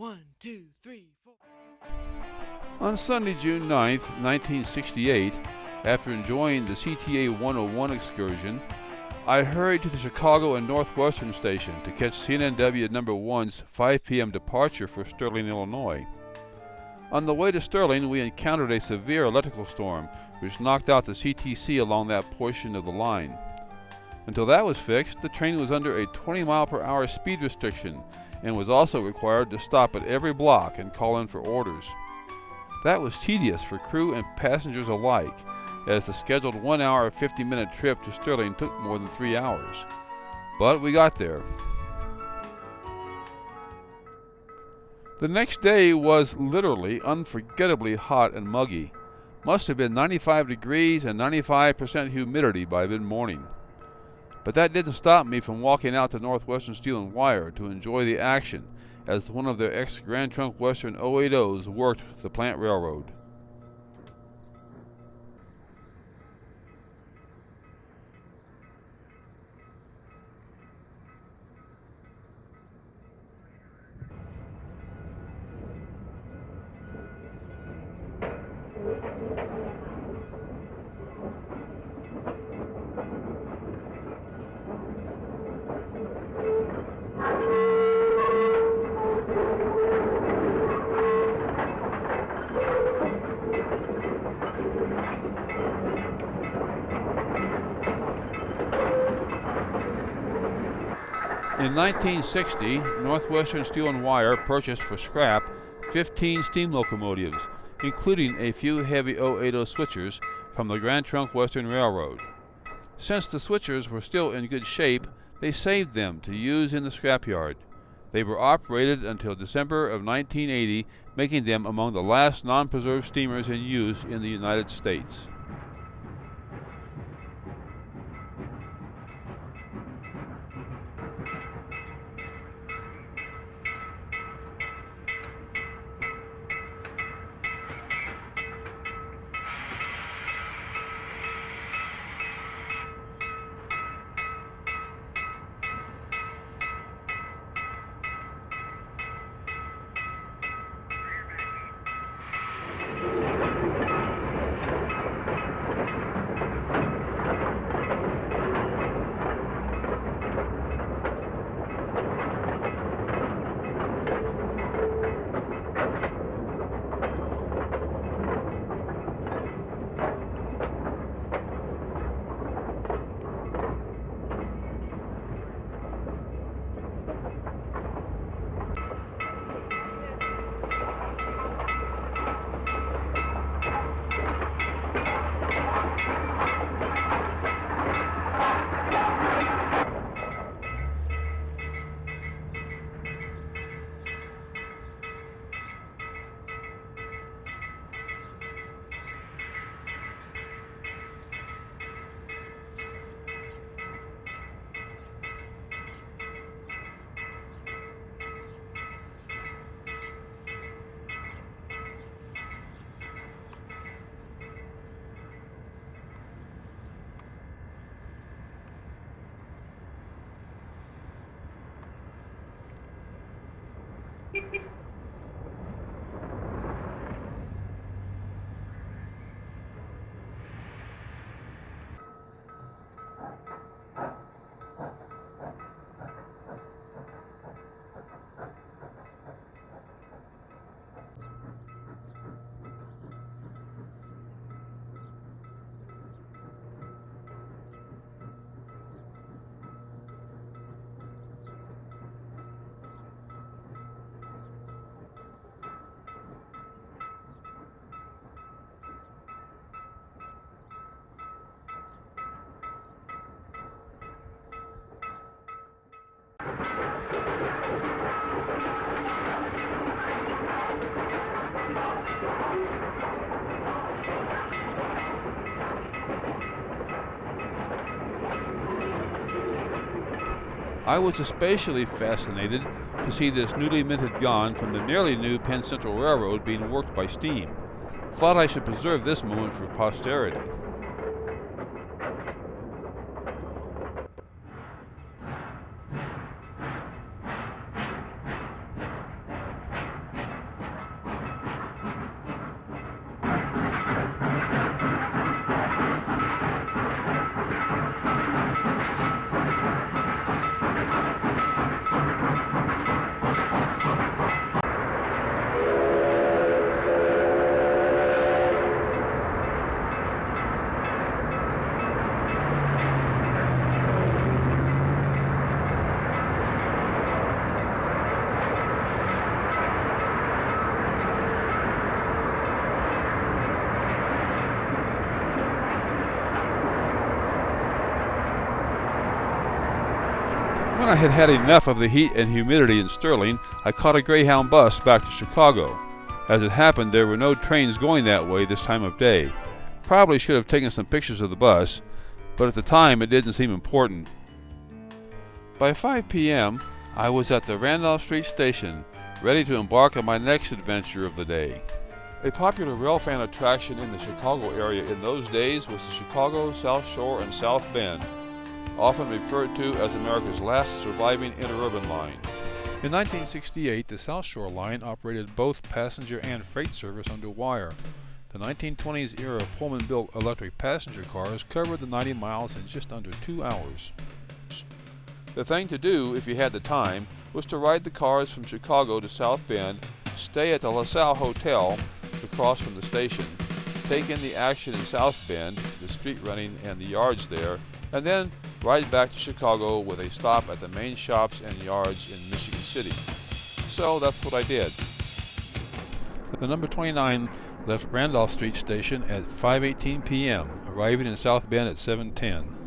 1, 2, 3, 4. On Sunday, June 9th, 1968, after enjoying the CTA 101 excursion, I hurried to the Chicago and Northwestern station to catch C&NW No. 1's 5 p.m. departure for Sterling, Illinois. On the way to Sterling, we encountered a severe electrical storm, which knocked out the CTC along that portion of the line. Until that was fixed, the train was under a 20-mile-per-hour speed restriction and was also required to stop at every block and call in for orders. That was tedious for crew and passengers alike, as the scheduled 1 hour 50-minute trip to Sterling took more than 3 hours. But we got there. The next day was literally unforgettably hot and muggy. Must have been 95 degrees and 95% humidity by mid-morning. But that didn't stop me from walking out to Northwestern Steel Wire to enjoy the action as one of their ex-Grand Trunk Western 080s worked the plant railroad. In 1960, Northwestern Steel and Wire purchased for scrap 15 steam locomotives, including a few heavy 080 switchers from the Grand Trunk Western Railroad. Since the switchers were still in good shape, they saved them to use in the scrapyard. They were operated until December of 1980, making them among the last non-preserved steamers in use in the United States. I was especially fascinated to see this newly minted gun from the nearly new Penn Central Railroad being worked by steam. Thought I should preserve this moment for posterity. When I had had enough of the heat and humidity in Sterling, I caught a Greyhound bus back to Chicago. As it happened, there were no trains going that way this time of day. Probably should have taken some pictures of the bus, but at the time it didn't seem important. By 5 p.m., I was at the Randolph Street Station, ready to embark on my next adventure of the day. A popular railfan attraction in the Chicago area in those days was the Chicago, South Shore, and South Bend, often referred to as America's last surviving interurban line. In 1968, the South Shore line operated both passenger and freight service under wire. The 1920s era Pullman-built electric passenger cars covered the 90 miles in just under 2 hours. The thing to do, if you had the time, was to ride the cars from Chicago to South Bend, stay at the LaSalle Hotel across from the station, take in the action in South Bend, the street running and the yards there, and then ride back to Chicago with a stop at the main shops and yards in Michigan City. So that's what I did. The number 29 left Randolph Street Station at 5:18 p.m., arriving in South Bend at 7:10.